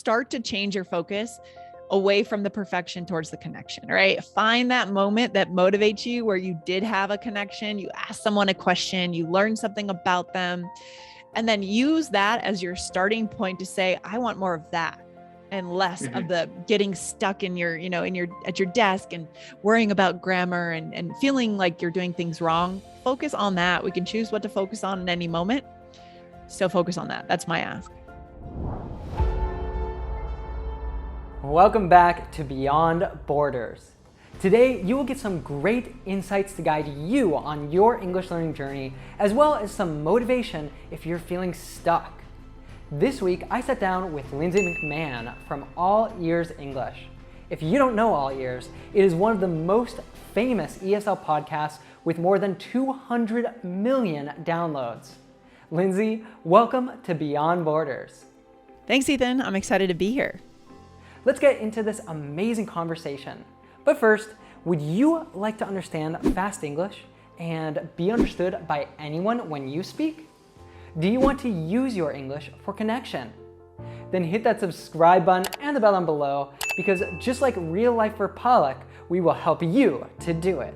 start to change your focus away from the perfection towards the connection, right? Find that moment that motivates you where you did have a connection, you asked someone a question, you learned something about them, and then use that as your starting point to say, I want more of that and less of the getting stuck in your, at your desk and worrying about grammar and feeling like you're doing things wrong. Focus on that. We can choose what to focus on in any moment. So focus on that. That's my ask. Welcome back to Beyond Borders. Today, you will get some great insights to guide you on your English learning journey, as well as some motivation if you're feeling stuck. This week, I sat down with Lindsay McMahon from AllEars English. If you don't know AllEars, it is one of the most famous ESL podcasts with more than 200 million downloads. Lindsay, welcome to Beyond Borders. Thanks, Ethan. I'm excited to be here. Let's get into this amazing conversation. But first, would you like to understand fast English and be understood by anyone when you speak? Do you want to use your English for connection? Then hit that subscribe button and the bell down below, because just like Real Life for Pollock, we will help you to do it.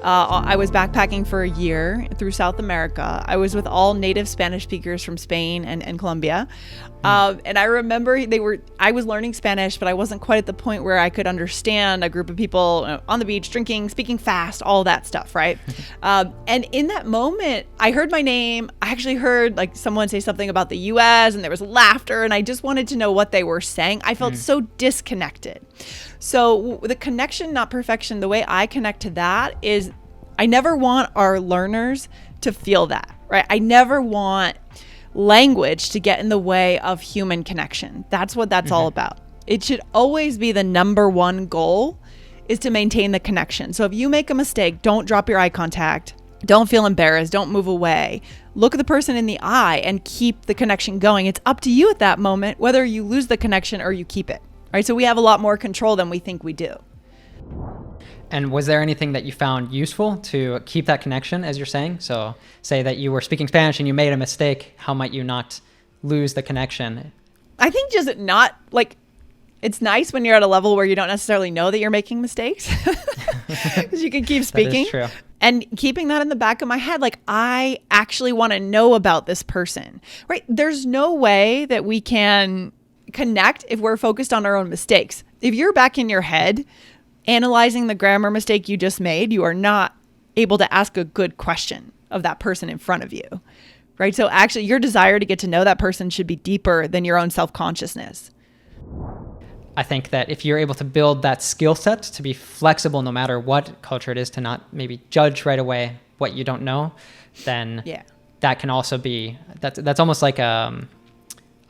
I was backpacking for a year through South America. I was with all native Spanish speakers from Spain and Colombia. And I remember I was learning Spanish, but I wasn't quite at the point where I could understand a group of people on the beach, drinking, speaking fast, all that stuff, right? And in that moment, I heard my name. I actually heard like someone say something about the US, and there was laughter, and I just wanted to know what they were saying. I felt so disconnected. So the connection, not perfection, the way I connect to that is I never want our learners to feel that, right? I never want language to get in the way of human connection. That's what that's all about. It should always be the number one goal is to maintain the connection. So if you make a mistake, don't drop your eye contact. Don't feel embarrassed. Don't move away. Look at the person in the eye and keep the connection going. It's up to you at that moment, whether you lose the connection or you keep it. Right, so we have a lot more control than we think we do. And was there anything that you found useful to keep that connection, as you're saying? So say that you were speaking Spanish and you made a mistake, how might you not lose the connection? I think just not like, it's nice when you're at a level where you don't necessarily know that you're making mistakes because you can keep speaking. That is true. And keeping that in the back of my head, like I actually want to know about this person, right? There's no way that we can connect if we're focused on our own mistakes. If you're back in your head analyzing the grammar mistake you just made, you are not able to ask a good question of that person in front of you, right? So actually your desire to get to know that person should be deeper than your own self-consciousness. I think that if you're able to build that skill set to be flexible no matter what culture it is, to not maybe judge right away what you don't know, then that can also be, that's almost like a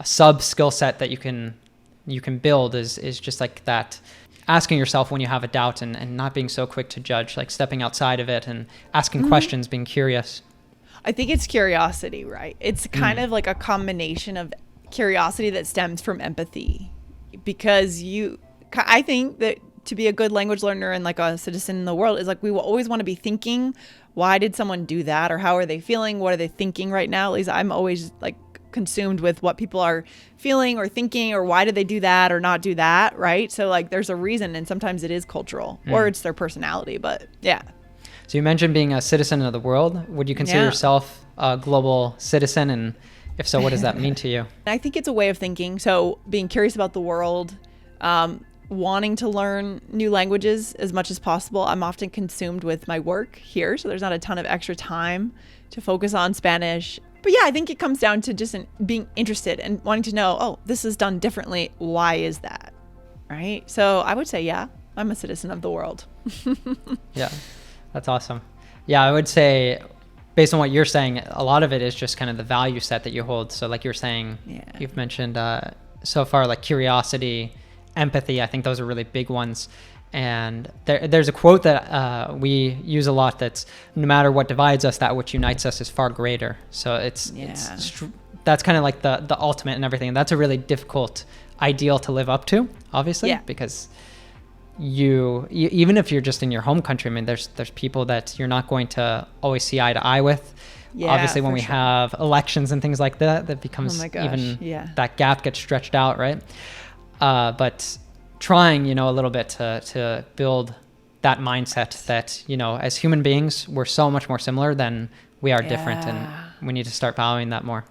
sub skill set that you can build is just like that, asking yourself when you have a doubt and not being so quick to judge, like stepping outside of it and asking questions, being curious. I think it's curiosity, right? It's kind of like a combination of curiosity that stems from empathy, because I think that to be a good language learner and like a citizen in the world is like, we will always want to be thinking, why did someone do that? Or how are they feeling? What are they thinking right now? At least I'm always like consumed with what people are feeling or thinking, or why did they do that or not do that, right? So like there's a reason, and sometimes it is cultural or it's their personality, but yeah. So you mentioned being a citizen of the world. Would you consider yourself a global citizen? And if so, what does that mean to you? I think it's a way of thinking. So being curious about the world, wanting to learn new languages as much as possible. I'm often consumed with my work here, so there's not a ton of extra time to focus on Spanish. But yeah, I think it comes down to just being interested and wanting to know, oh, this is done differently. Why is that? Right? So I would say, yeah, I'm a citizen of the world. Yeah, that's awesome. Yeah, I would say, based on what you're saying, a lot of it is just kind of the value set that you hold. So like you're saying, you've mentioned so far, like curiosity, empathy. I think those are really big ones. And there's a quote that we use a lot that's, no matter what divides us, that which unites us is far greater. So it's that's kind of like the ultimate and everything. And that's a really difficult ideal to live up to, obviously, because even if you're just in your home country, I mean, there's people that you're not going to always see eye to eye with. Yeah, obviously, when we have elections and things like that becomes that gap gets stretched out, right? But trying, a little bit to build that mindset that, as human beings, we're so much more similar than we are different, and we need to start valuing that more.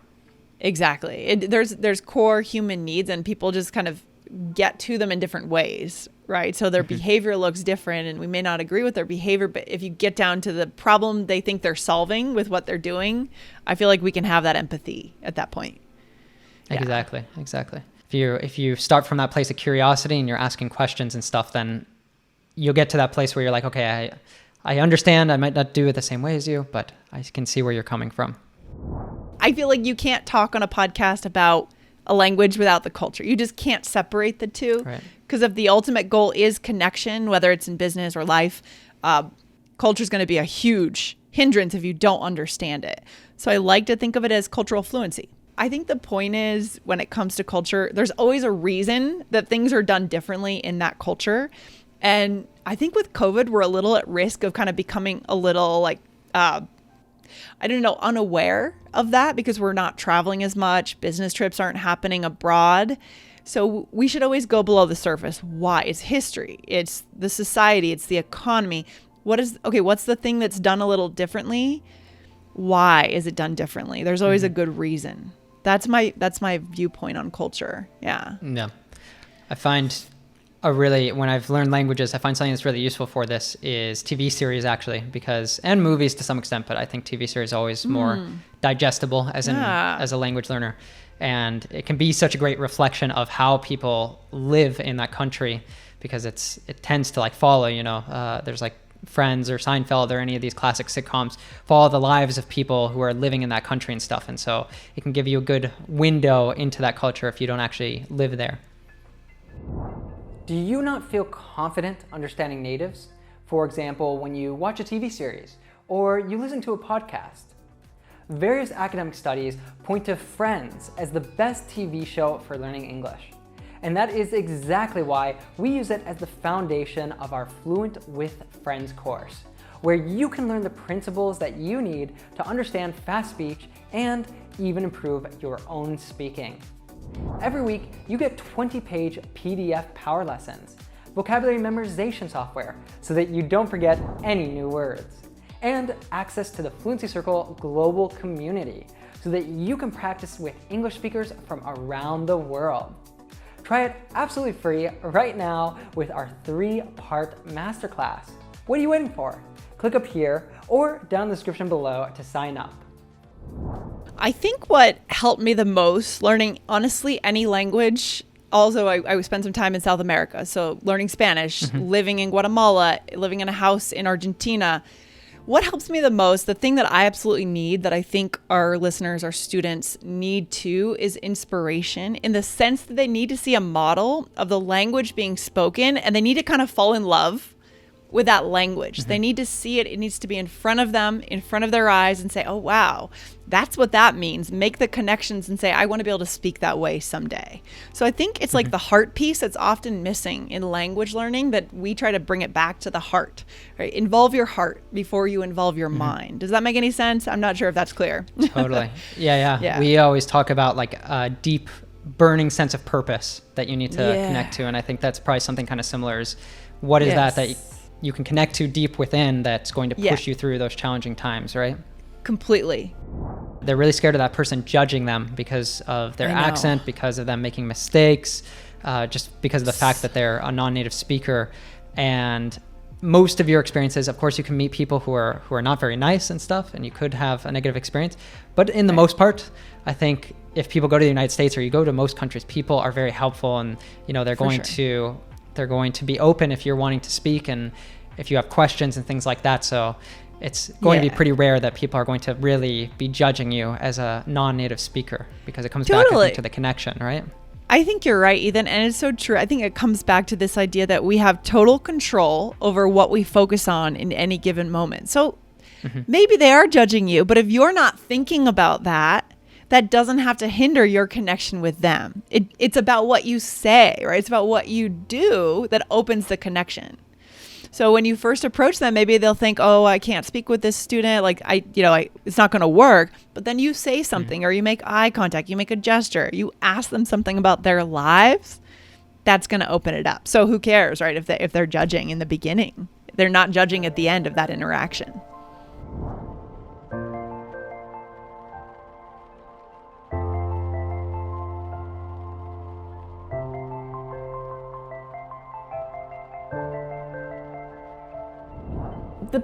Exactly. There's core human needs, and people just kind of get to them in different ways, right? So their behavior looks different, and we may not agree with their behavior, but if you get down to the problem they think they're solving with what they're doing, I feel like we can have that empathy at that point. Exactly. If you start from that place of curiosity and you're asking questions and stuff, then you'll get to that place where you're like, okay, I understand. I might not do it the same way as you, but I can see where you're coming from. I feel like you can't talk on a podcast about a language without the culture. You just can't separate the two. Because if the ultimate goal is connection, whether it's in business or life, culture is going to be a huge hindrance if you don't understand it. So I like to think of it as cultural fluency. I think the point is, when it comes to culture, there's always a reason that things are done differently in that culture. And I think with COVID, we're a little at risk of kind of becoming a little unaware of that, because we're not traveling as much. Business trips aren't happening abroad. So we should always go below the surface. Why? It's history. It's the society. It's the economy. What's the thing that's done a little differently? Why is it done differently? There's always a good reason. That's my viewpoint on culture. Yeah. Yeah. I find when I've learned languages, I find something that's really useful for this is TV series, actually, and movies to some extent, but I think TV series is always more digestible as a language learner. And it can be such a great reflection of how people live in that country, because it tends to follow, there's Friends or Seinfeld or any of these classic sitcoms follow the lives of people who are living in that country and stuff. And so it can give you a good window into that culture if you don't actually live there. Do you not feel confident understanding natives? For example, when you watch a TV series or you listen to a podcast. Various academic studies point to Friends as the best TV show for learning English. And that is exactly why we use it as the foundation of our Fluent with Friends course, where you can learn the principles that you need to understand fast speech and even improve your own speaking. Every week, you get 20-page PDF power lessons, vocabulary memorization software so that you don't forget any new words, and access to the Fluency Circle global community so that you can practice with English speakers from around the world. Try it absolutely free right now with our 3-part masterclass. What are you waiting for? Click up here or down in the description below to sign up. I think what helped me the most learning, honestly, any language. Also, I spent some time in South America. So learning Spanish, living in Guatemala, living in a house in Argentina. What helps me the most, the thing that I absolutely need, that I think our listeners, our students need too, is inspiration, in the sense that they need to see a model of the language being spoken, and they need to kind of fall in love with that language. They need to see it. It needs to be in front of them, in front of their eyes, and say, oh, wow, that's what that means. Make the connections and say, I want to be able to speak that way someday. So I think it's like the heart piece that's often missing in language learning, that we try to bring it back to the heart, right? Involve your heart before you involve your mind. Does that make any sense? I'm not sure if that's clear. Totally. Yeah. We always talk about a deep burning sense of purpose that you need to connect to. And I think that's probably something kind of similar is, what is that you can connect to deep within that's going to push you through those challenging times, right? Completely. They're really scared of that person judging them because of their accent, because of them making mistakes, just because of the fact that they're a non-native speaker. And most of your experiences, of course, you can meet people who are not very nice and stuff, and you could have a negative experience. But in the most part, I think if people go to the United States or you go to most countries, people are very helpful, and they're going to be open if you're wanting to speak and if you have questions and things like that. So it's going to be pretty rare that people are going to really be judging you as a non-native speaker, because it comes back, I think, to the connection, right? I think you're right, Ethan. And it's so true. I think it comes back to this idea that we have total control over what we focus on in any given moment. So maybe they are judging you, but if you're not thinking about that, that doesn't have to hinder your connection with them. It's about what you say, right? It's about what you do that opens the connection. So when you first approach them, maybe they'll think, oh, I can't speak with this student. Like it's not going to work. But then you say something or you make eye contact, you make a gesture, you ask them something about their lives. That's going to open it up. So who cares, right? If they're judging in the beginning, they're not judging at the end of that interaction.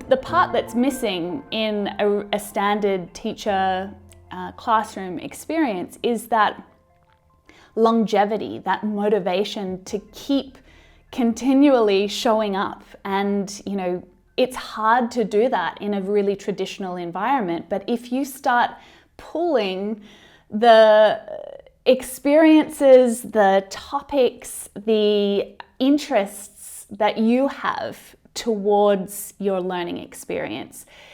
The part that's missing in a standard teacher classroom experience is that longevity, that motivation to keep continually showing up. And, it's hard to do that in a really traditional environment. But if you start pulling the experiences, the topics, the interests that you have towards your learning experience,